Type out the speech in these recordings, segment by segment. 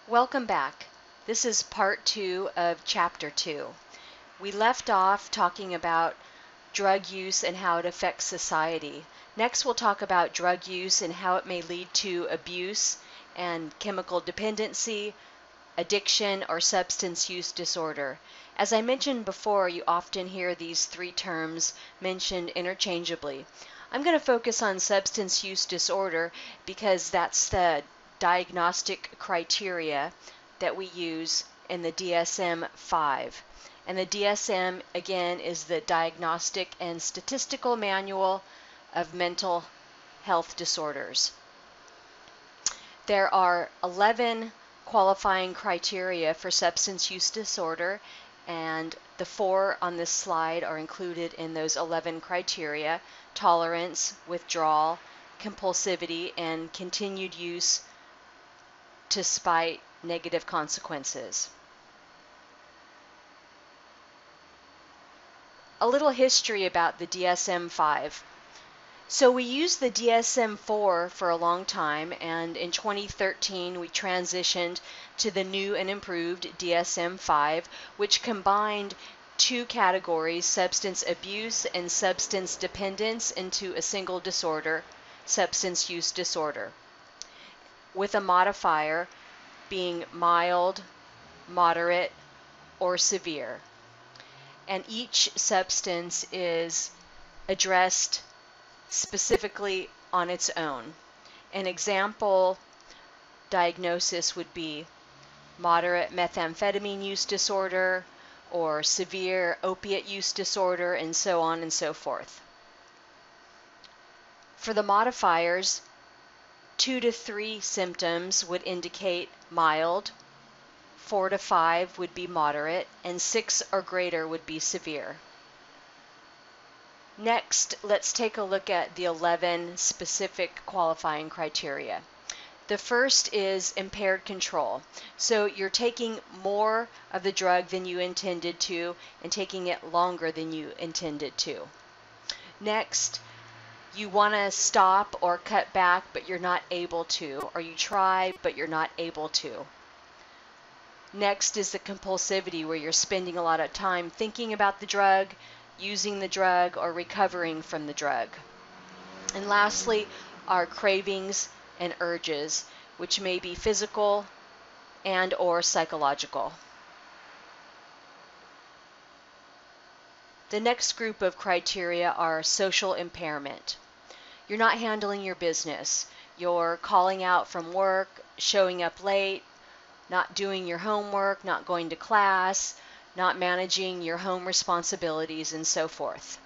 Welcome back. This is part 2 of chapter 2. We left off talking about drug use and how it affects society. Next, we'll talk about drug use and how it may lead to abuse and chemical dependency, addiction, or substance use disorder. As I mentioned before, you often hear these three terms mentioned interchangeably. I'm going to focus on substance use disorder because that's the diagnostic criteria that we use in the DSM-5. And the DSM, again, is the Diagnostic and Statistical Manual of Mental Health Disorders. There are 11 qualifying criteria for substance use disorder, and the 4 on this slide are included in those 11 criteria: tolerance, withdrawal, compulsivity, and continued use despite negative consequences. A little history about the DSM-5. So we used the DSM-4 for a long time, and in 2013 we transitioned to the new and improved DSM-5, which combined two categories, substance abuse and substance dependence, into a single disorder, substance use disorder, with a modifier being mild, moderate, or severe. And each substance is addressed specifically on its own. An example diagnosis would be moderate methamphetamine use disorder or severe opiate use disorder, and so on and so forth. For the modifiers, 2 to 3 symptoms would indicate mild, 4 to 5 would be moderate, and 6 or greater would be severe. Next, let's take a look at the 11 specific qualifying criteria. The first is impaired control. So you're taking more of the drug than you intended to and taking it longer than you intended to. Next, you want to stop or cut back, but you're not able to, or you try, but you're not able to. Next is the compulsivity, where you're spending a lot of time thinking about the drug, using the drug, or recovering from the drug. And lastly are cravings and urges, which may be physical and or psychological. The next group of criteria are social impairment. You're not handling your business. You're calling out from work, showing up late, not doing your homework, not going to class, not managing your home responsibilities, and so forth.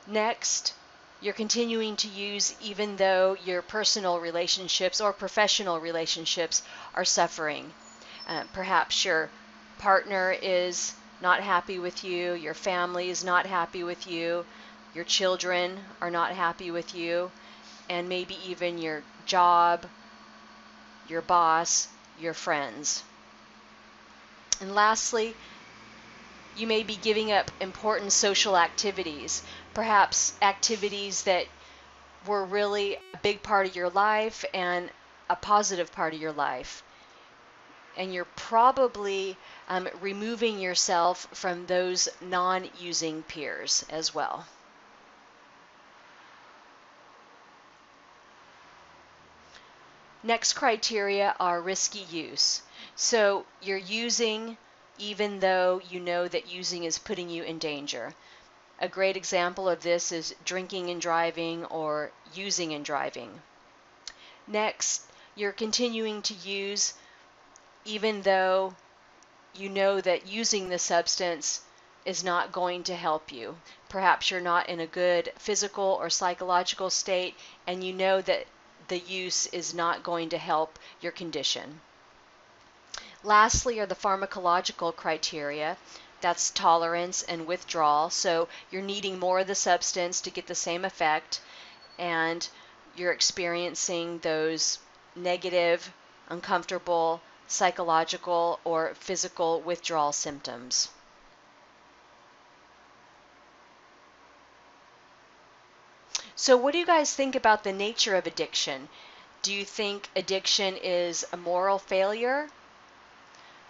Next, you're continuing to use even though your personal relationships or professional relationships are suffering. Perhaps your partner is not happy with you, your family is not happy with you, your children are not happy with you, and maybe even your job, your boss, your friends. And lastly, you may be giving up important social activities, perhaps activities that were really a big part of your life and a positive part of your life. And you're probably removing yourself from those non-using peers as well. Next criteria are risky use. So you're using even though you know that using is putting you in danger. A great example of this is drinking and driving or using and driving. Next, you're continuing to use even though you know that using the substance is not going to help you. Perhaps you're not in a good physical or psychological state, and you know that the use is not going to help your condition. Lastly are the pharmacological criteria. That's tolerance and withdrawal. So you're needing more of the substance to get the same effect, and you're experiencing those negative, uncomfortable, psychological, or physical withdrawal symptoms. So what do you guys think about the nature of addiction? Do you think addiction is a moral failure?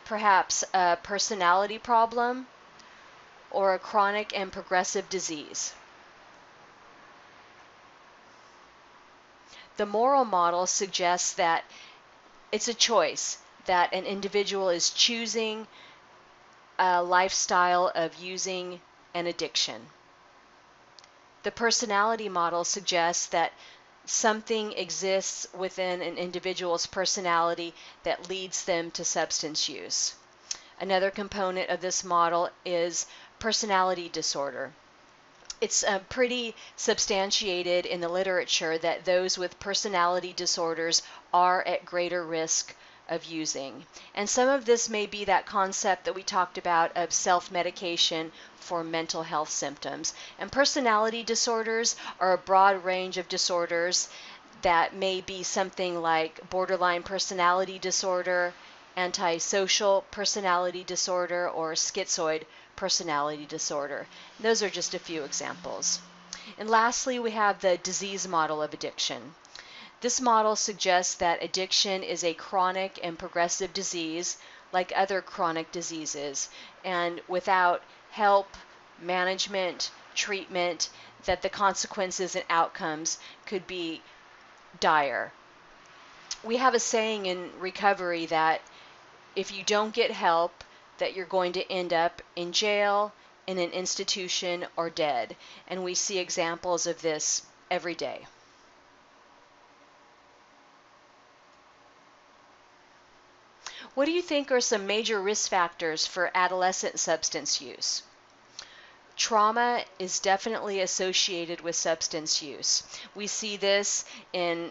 Perhaps a personality problem? Or a chronic and progressive disease? The moral model suggests that it's a choice, that an individual is choosing a lifestyle of using an addiction. The personality model suggests that something exists within an individual's personality that leads them to substance use. Another component of this model is personality disorder. It's pretty substantiated in the literature that those with personality disorders are at greater risk of using. And some of this may be that concept that we talked about of self-medication for mental health symptoms. And personality disorders are a broad range of disorders that may be something like borderline personality disorder, antisocial personality disorder, or schizoid personality disorder. Those are just a few examples. And lastly, we have the disease model of addiction. This model suggests that addiction is a chronic and progressive disease like other chronic diseases, and without help, management, treatment, that the consequences and outcomes could be dire. We have a saying in recovery that if you don't get help, that you're going to end up in jail, in an institution, or dead. And we see examples of this every day. What do you think are some major risk factors for adolescent substance use? Trauma is definitely associated with substance use. We see this in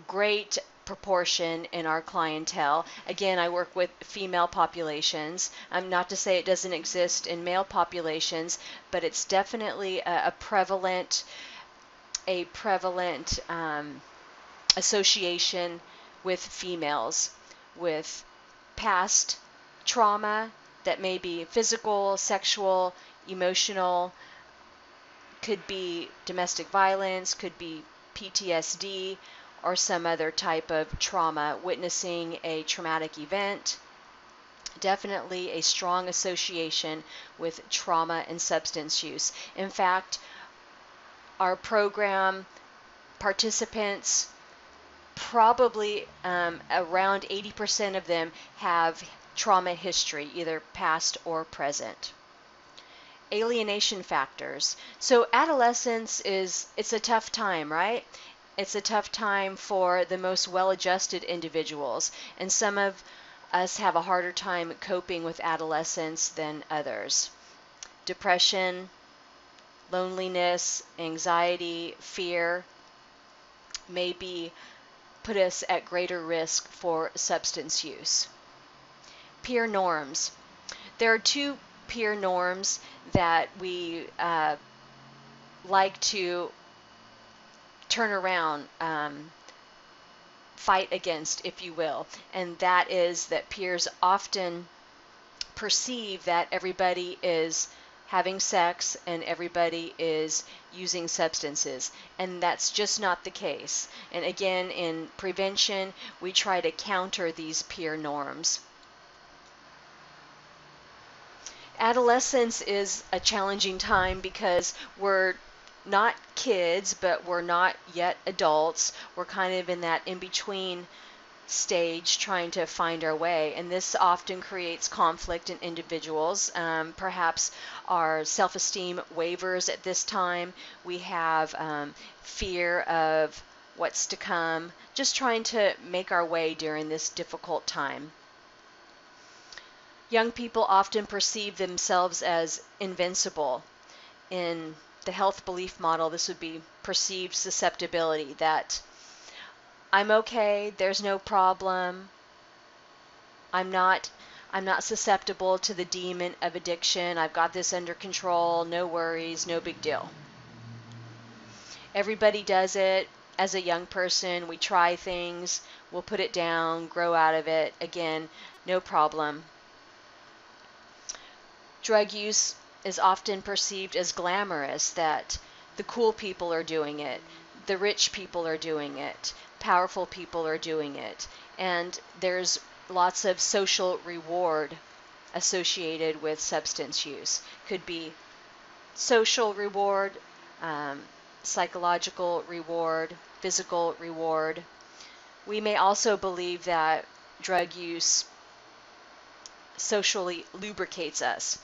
great proportion in our clientele. Again, I work with female populations. Not to say it doesn't exist in male populations, but it's definitely a prevalent association with females with past trauma that may be physical, sexual, emotional, could be domestic violence, could be PTSD, or some other type of trauma, witnessing a traumatic event. Definitely a strong association with trauma and substance use. In fact, our program participants, probably around 80% of them have trauma history, either past or present. Alienation factors. So adolescence it's a tough time, right? It's a tough time for the most well-adjusted individuals, and some of us have a harder time coping with adolescence than others. Depression, loneliness, anxiety, fear maybe put us at greater risk for substance use. Peer norms. There are two peer norms that we like to turn around, fight against, if you will, and that is that peers often perceive that everybody is having sex and everybody is using substances, and that's just not the case. And again, in prevention, we try to counter these peer norms. Adolescence is a challenging time because we're not kids, but we're not yet adults. We're kind of in that in-between stage trying to find our way, and this often creates conflict in individuals. Perhaps our self-esteem wavers at this time. We have fear of what's to come, just trying to make our way during this difficult time. Young people often perceive themselves as invincible. In the health belief model, this would be perceived susceptibility, that I'm okay, there's no problem, I'm not susceptible to the demon of addiction, I've got this under control, no worries, no big deal. Everybody does it. As a young person, we try things, we'll put it down, grow out of it, again, no problem. Drug use is often perceived as glamorous, that the cool people are doing it, the rich people are doing it. powerful people are doing it. And there's lots of social reward associated with substance use. Could be social reward, um, psychological reward, physical reward. We may also believe that drug use socially lubricates us,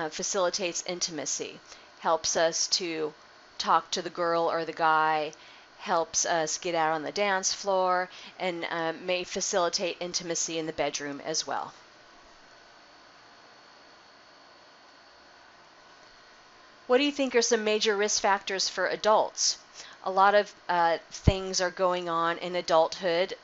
facilitates intimacy, helps us to talk to the girl or the guy, helps us get out on the dance floor, and may facilitate intimacy in the bedroom as well. What do you think are some major risk factors for adults? A lot of things are going on in adulthood,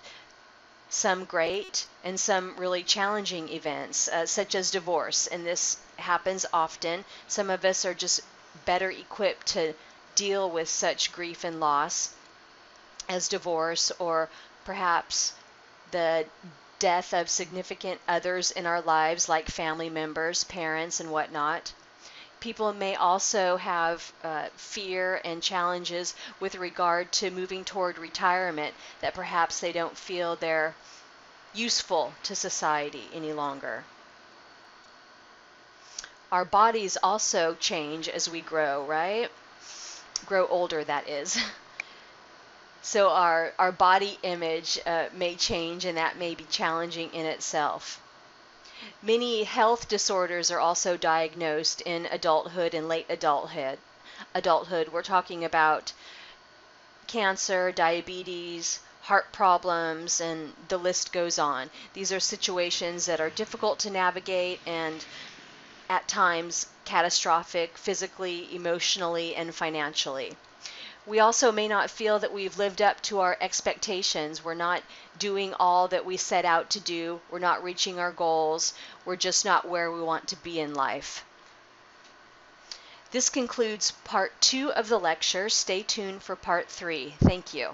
some great and some really challenging events, such as divorce, and this happens often. Some of us are just better equipped to deal with such grief and loss as divorce, or perhaps the death of significant others in our lives, like family members, parents, and whatnot. People may also have fear and challenges with regard to moving toward retirement, that perhaps they don't feel they're useful to society any longer. Our bodies also change as we grow, right? Grow older, that is. So our body image may change, and that may be challenging in itself. Many health disorders are also diagnosed in adulthood and late adulthood. We're talking about cancer, diabetes, heart problems, and the list goes on. These are situations that are difficult to navigate and at times catastrophic physically, emotionally, and financially. We also may not feel that we've lived up to our expectations. We're not doing all that we set out to do. We're not reaching our goals. We're just not where we want to be in life. This concludes part 2 of the lecture. Stay tuned for part 3. Thank you.